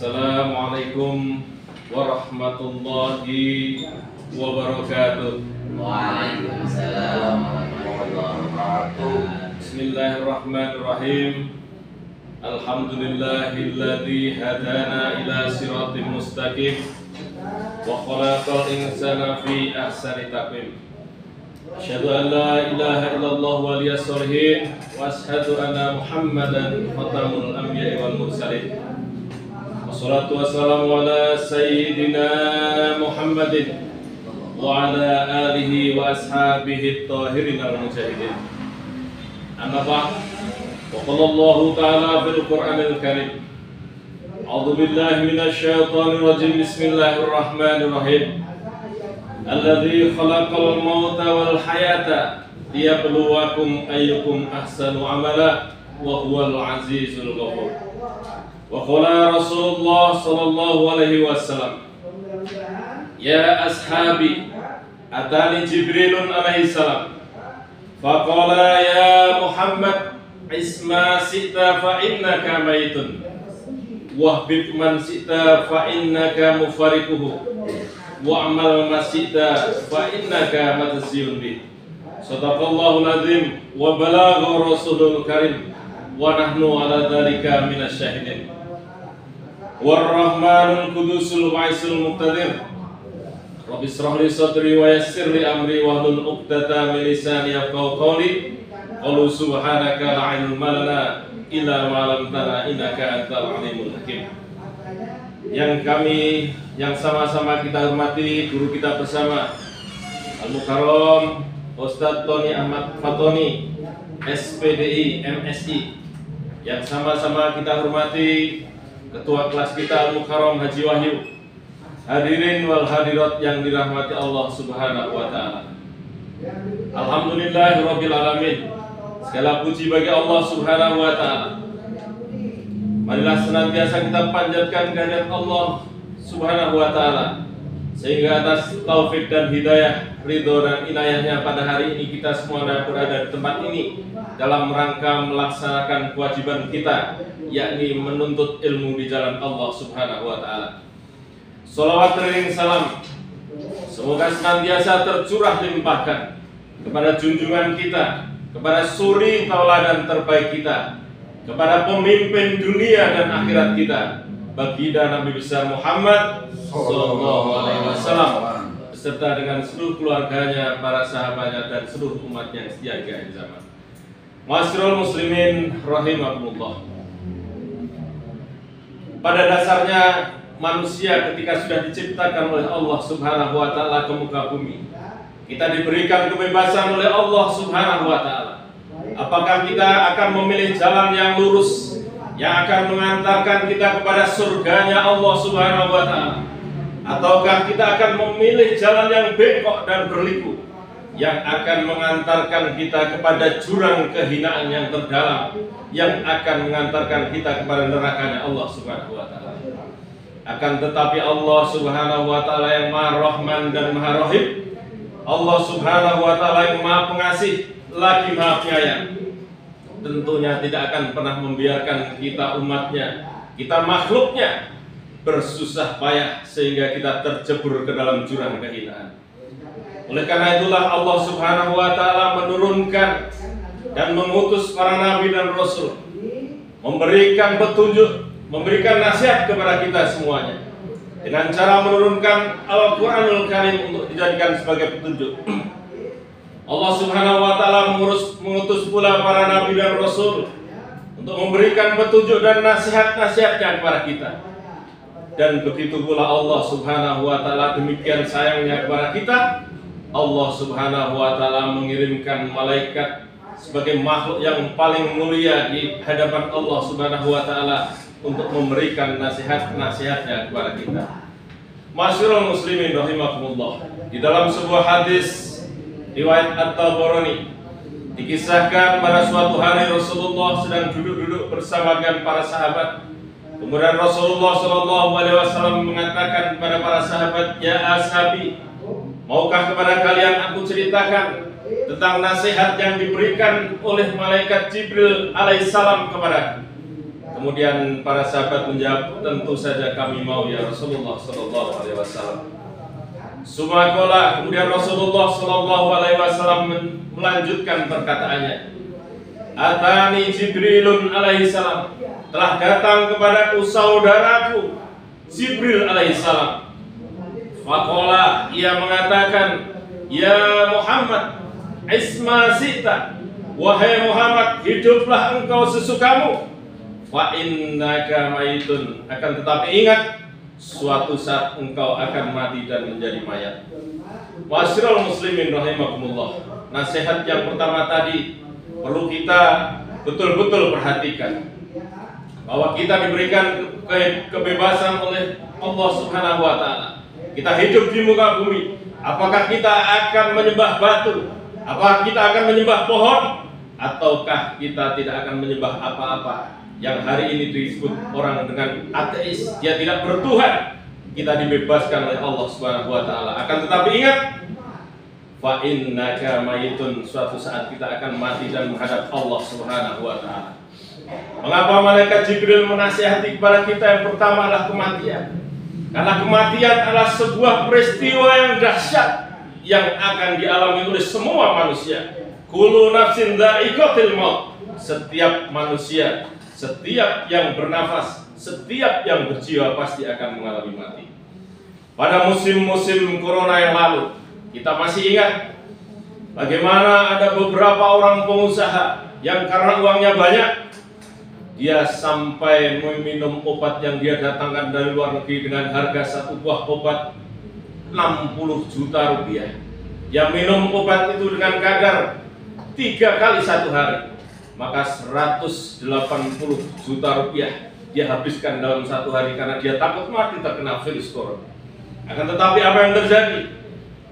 Assalamualaikum warahmatullahi wabarakatuh. Waalaikumsalam warahmatullahi wabarakatuh. Bismillahirrahmanirrahim. Alhamdulillahilladzi hadana ila siratim mustaqim wa khalaqal insana fi ahsani taqwim. Asyhadu an la ilaha illallah waliyas sholihin wa asyhadu anna Muhammadan khatamul anbiya'i wal mursalin. Wassalatu wassalamu ala sayyidina Muhammadin wa ala alihi wa ashabihi at-tahirin al-mujahidin. Amma ba'd. Wa qala Allah ta'ala fil Qur'anil Karim. A'udzu billahi minasy syaithanir rajim. Bismillahirrahmanirrahim. Alladzi khalaqal mauta wal hayata liyabluwakum ayyukum ahsanu amala wa huwal azizul ghafur. Wa qala Rasulullah sallallahu alaihi wasallam, ya ashabi, atani Jibrilun alaihi salam, faqala ya Muhammad, isma sita fa innaka maitun, wahbib man sita fa innaka mufarikuhu, wa'mal ma sita fa innaka mataziyun bih. Sadaqallahul azim wa balagha rasulul karim wa nahnu ala dzalika minasy syahidin. War-Rahmanul Qudusul Wa'isul Muqtadir. Rabbi shrah li sadri wa yassir li amri wahlul 'uqdatam min lisani yafqahu qawli. Qalu subhanaka la ilma lana illa ma 'allamtana innaka antal alimul hakim. Yang sama-sama kita hormati guru kita bersama Al-Mukarram Ustadz Tony Ahmad Fatoni, SPDI MSI. Yang sama-sama kita hormati Ketua kelas kita Al-Mukarram Haji Wahyu. Hadirin wal hadirat yang dirahmati Allah Subhanahu wa taala. Alhamdulillahirabbil alamin. Segala puji bagi Allah Subhanahu wa taala. Marilah senantiasa kita panjatkan kehadirat Allah Subhanahu wa taala, sehingga atas taufik dan hidayah, ridho dan inayahnya pada hari ini kita semua berada di tempat ini dalam rangka melaksanakan kewajiban kita, yakni menuntut ilmu di jalan Allah Subhanahu wa taala. Shalawat teriring salam semoga senantiasa tercurah limpahkan kepada junjungan kita, kepada suri tauladan terbaik kita, kepada pemimpin dunia dan akhirat kita, baginda Nabi besar Muhammad sallallahu alaihi wasallam beserta dengan seluruh keluarganya, para sahabatnya dan seluruh umatnya yang setia hingga akhir zaman. Ma'asyiral muslimin rahimakumullah. Pada dasarnya manusia ketika sudah diciptakan oleh Allah Subhanahu wa taala ke muka bumi, kita diberikan kebebasan oleh Allah Subhanahu wa taala. Apakah kita akan memilih jalan yang lurus yang akan mengantarkan kita kepada surganya Allah Subhanahu wa taala, ataukah kita akan memilih jalan yang bengkok dan berliku yang akan mengantarkan kita kepada jurang kehinaan yang terdalam, yang akan mengantarkan kita kepada nerakanya Allah Subhanahu wa taala. Akan tetapi Allah Subhanahu wa taala yang Maha Rahman dan Maha Rahim, Allah Subhanahu wa taala yang Maha Pengasih lagi Maha Penyayang, tentunya tidak akan pernah membiarkan kita umatnya, kita makhluknya bersusah payah sehingga kita terjebur ke dalam jurang kehinaan. Oleh karena itulah Allah Subhanahu wa taala menurunkan dan mengutus para nabi dan rasul, memberikan petunjuk, memberikan nasihat kepada kita semuanya dengan cara menurunkan Al-Qur'anul Karim untuk dijadikan sebagai petunjuk. Allah Subhanahu wa taala mengutus pula para nabi dan rasul untuk memberikan petunjuk dan nasihat-nasihatnya kepada kita. Dan begitu pula Allah Subhanahu wa taala demikian sayangnya kepada kita, Allah Subhanahu wa taala mengirimkan malaikat sebagai makhluk yang paling mulia di hadapan Allah Subhanahu wa taala untuk memberikan nasihat-nasihatnya kepada kita. Ma'asyiral muslimin rahimakumullah. Di dalam sebuah hadis riwayat At-Tabarani dikisahkan pada suatu hari Rasulullah sedang duduk-duduk bersama dengan para sahabat. Kemudian Rasulullah sallallahu alaihi wasallam mengatakan kepada para sahabat, "Ya ashabi, maukah kepada kalian aku ceritakan tentang nasihat yang diberikan oleh malaikat Jibril alaihissalam kepadaku?" Kemudian para sahabat menjawab, tentu saja kami mau ya Rasulullah sallallahu alaihi wasallam. Sumakola, kemudian Rasulullah sallallahu alaihi wasallam melanjutkan perkataannya. Atani Jibrilun alaihi salam, telah datang kepadaku saudaraku Jibril alaihi salam. Faqala, ia mengatakan, ya Muhammad, isma sita, wahai Muhammad, hiduplah engkau sesukamu. Fa innaka maitun, akan tetapi ingat, suatu saat engkau akan mati dan menjadi mayat. Ma'asyiral muslimin rahimakumullah. Nasihat yang pertama tadi perlu kita betul-betul perhatikan, bahwa kita diberikan kebebasan oleh Allah Subhanahu wa taala. Kita hidup di muka bumi. Apakah kita akan menyembah batu? Apakah kita akan menyembah pohon? Ataukah kita tidak akan menyembah apa-apa? Yang hari ini disebut orang dengan ateis, dia tidak bertuhan. Kita dibebaskan oleh Allah Subhanahu wa taala. Akan tetapi ingat, fa innaka mayitun, suatu saat kita akan mati dan menghadap Allah Subhanahu wa taala. Mengapa malaikat Jibril menasihati kepada kita yang pertama adalah kematian? Karena kematian adalah sebuah peristiwa yang dahsyat yang akan dialami oleh semua manusia. Kullu nafsin dha'iqatul maut. Setiap manusia, setiap yang bernafas, setiap yang berjiwa pasti akan mengalami mati. Pada musim-musim corona yang lalu, kita masih ingat bagaimana ada beberapa orang pengusaha yang karena uangnya banyak, dia sampai meminum obat yang dia datangkan dari luar negeri dengan harga satu buah obat 60 juta rupiah. Dia minum obat itu dengan kadar 3 kali satu hari, maka 180 juta rupiah dia habiskan dalam satu hari karena dia takut mati terkena virus corona. Akan tetapi apa yang terjadi?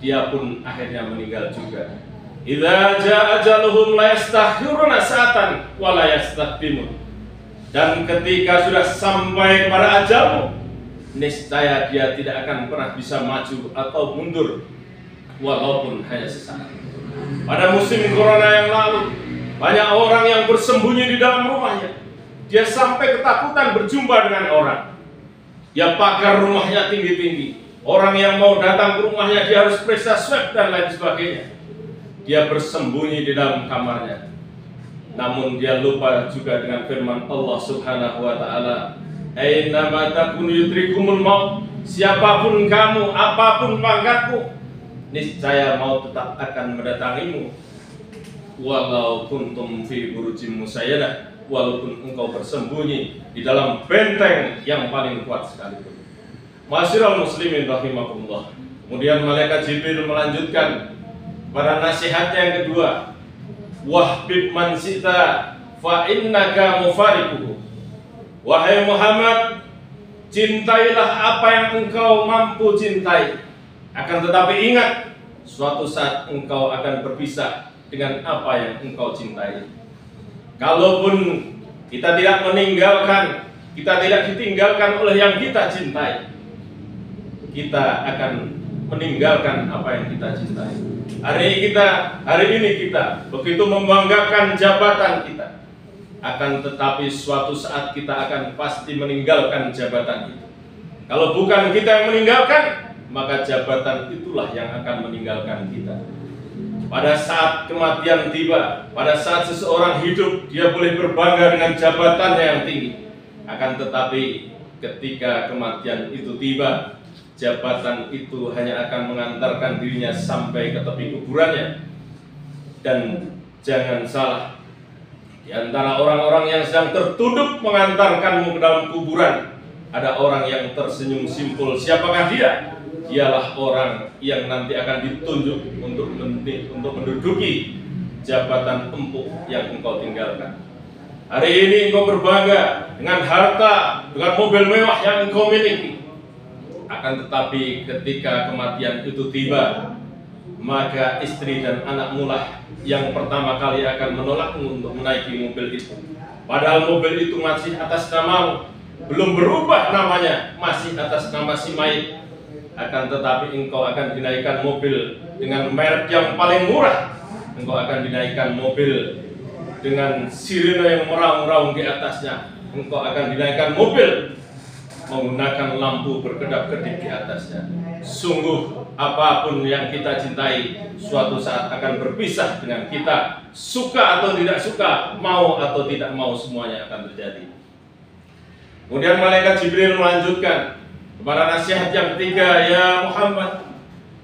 Dia pun akhirnya meninggal juga. Idza jaa ajaluhum la yastakhiruna sa'atan wa la yastaqdimun. Dan ketika sudah sampai kepada ajalmu, niscaya dia tidak akan pernah bisa maju atau mundur walaupun hanya sesaat. Pada musim corona yang lalu, banyak orang yang bersembunyi di dalam rumahnya. Dia sampai ketakutan berjumpa dengan orang. Dia pagar rumahnya tinggi-tinggi. Orang yang mau datang ke rumahnya dia harus periksa swab dan lain sebagainya. Dia bersembunyi di dalam kamarnya. Namun dia lupa juga dengan firman Allah Subhanahu wa taala, "Aina ma takunu yudrikumul maut." Siapapun kamu, apapun pangkatmu, niscaya maut tetap akan mendatangimu. Walau kuntum fi burujim musayyadah, walaupun engkau bersembunyi di dalam benteng yang paling kuat sekalipun. Ma'asyiral muslimin rahimakumullah. Kemudian malaikat Jibril melanjutkan pada nasihatnya yang kedua, wahbib man sita fa innaka mufariquhu. Wahai Muhammad, cintailah apa yang engkau mampu cintai. Akan tetapi ingat, suatu saat engkau akan berpisah dengan apa yang engkau cintai. Kalaupun kita tidak meninggalkan, kita tidak ditinggalkan oleh yang kita cintai, kita akan meninggalkan apa yang kita cintai. Hari ini kita begitu membanggakan jabatan kita, akan tetapi suatu saat kita akan pasti meninggalkan jabatan itu. Kalau bukan kita yang meninggalkan, maka jabatan itulah yang akan meninggalkan kita. Pada saat kematian tiba, pada saat seseorang hidup, dia boleh berbangga dengan jabatannya yang tinggi. Akan tetapi ketika kematian itu tiba, jabatan itu hanya akan mengantarkan dirinya sampai ke tepi kuburannya. Dan jangan salah, di antara orang-orang yang sedang tertunduk mengantarkanmu ke dalam kuburan, ada orang yang tersenyum simpul. Siapakah dia? Dialah orang yang nanti akan ditunjuk untuk menduduki jabatan empuk yang engkau tinggalkan. Hari ini engkau berbangga dengan harta, dengan mobil mewah yang engkau miliki. Akan tetapi ketika kematian itu tiba, maka istri dan anakmu lah yang pertama kali akan menolakmu untuk menaiki mobil itu. Padahal mobil itu masih atas namamu, belum berubah namanya, masih atas nama si mayit. Akan tetapi engkau akan dinaikkan mobil dengan merek yang paling murah. Engkau akan dinaikkan mobil dengan sirene yang meraung-raung di atasnya. engkau akan dinaikkan mobil menggunakan lampu berkedap-kedip di atasnya. Sungguh apapun yang kita cintai suatu saat akan berpisah dengan kita. Suka atau tidak suka, mau atau tidak mau, semuanya akan terjadi. Kemudian malaikat Jibril melanjutkan kepada nasihat yang ketiga, ya Muhammad,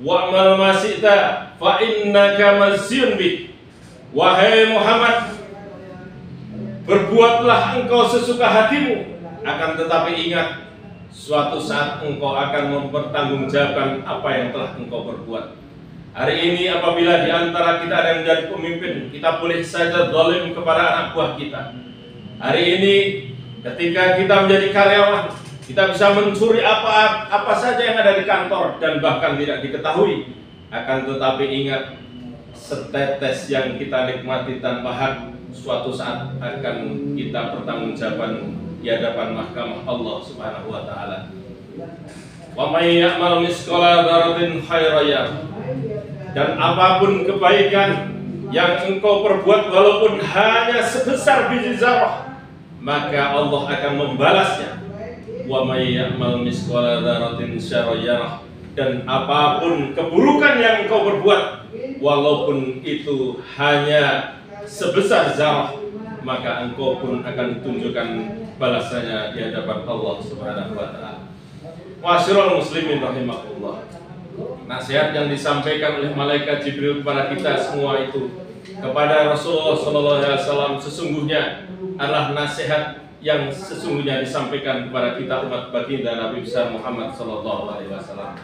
wa'mal ma syi'ta fa innaka masyun bih. Wahai Muhammad, berbuatlah engkau sesuka hatimu, akan tetapi ingat, suatu saat engkau akan mempertanggungjawabkan apa yang telah engkau berbuat. Hari ini apabila di antara kita ada yang menjadi pemimpin, kita boleh saja zalim kepada anak buah kita. Hari ini ketika kita menjadi karyawan, kita bisa mencuri apa saja yang ada di kantor dan bahkan tidak diketahui. Akan tetapi ingat, setetes yang kita nikmati tanpa hak suatu saat akan kita pertanggungjawabkan di hadapan mahkamah Allah Subhanahu wa taala. Wa may ya'mal misqala dzarratin khairan yarah. Dan apapun kebaikan yang engkau perbuat walaupun hanya sebesar biji zarah, maka Allah akan membalasnya. Wa may ya'mal misqala dzarratin syarran yarah. Dan apapun keburukan yang engkau berbuat walaupun itu hanya sebesar zarah, maka engkau pun akan tunjukkan balasannya di hadapan Allah Subhanahu wa taala. Ma'asyiral muslimin rahimakumullah. Nasihat yang disampaikan oleh malaikat Jibril kepada kita semua itu kepada Rasulullah sallallahu alaihi wasallam sesungguhnya adalah nasihat yang sesungguhnya disampaikan kepada kita umat baginda Nabi besar Muhammad sallallahu alaihi wasallam.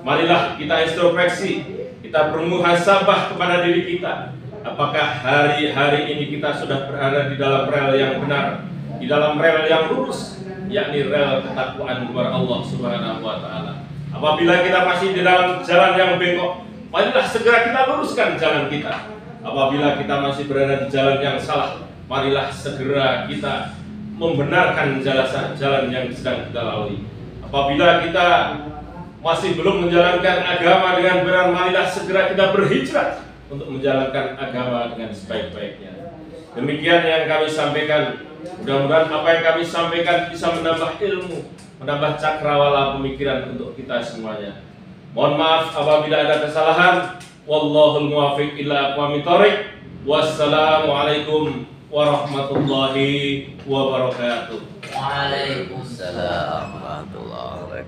Marilah kita introspeksi, kita bermuhasabah kepada diri kita. Apakah hari-hari ini kita sudah berada di dalam rel yang benar, di dalam rel yang lurus, yakni rel ketakwaan kepada Allah Subhanahu wa taala. Apabila kita masih di dalam jalan yang bengkok, marilah segera kita luruskan jalan kita. Apabila kita masih berada di jalan yang salah, marilah segera kita membenarkan jalan yang sedang kita lalui. Apabila kita masih belum menjalankan agama dengan benar, marilah segera kita berhijrah untuk menjalankan agama dengan sebaik-baiknya. Demikian yang kami sampaikan. Mudah-mudahan apa yang kami sampaikan bisa menambah ilmu, menambah cakrawala pemikiran untuk kita semuanya. Mohon maaf apabila ada kesalahan. Wallahul muwaffiq ila aqwamit thoriq. Wassalamualaikum warahmatullahi wabarakatuh. Waalaikumsalam warahmatullahi wabarakatuh.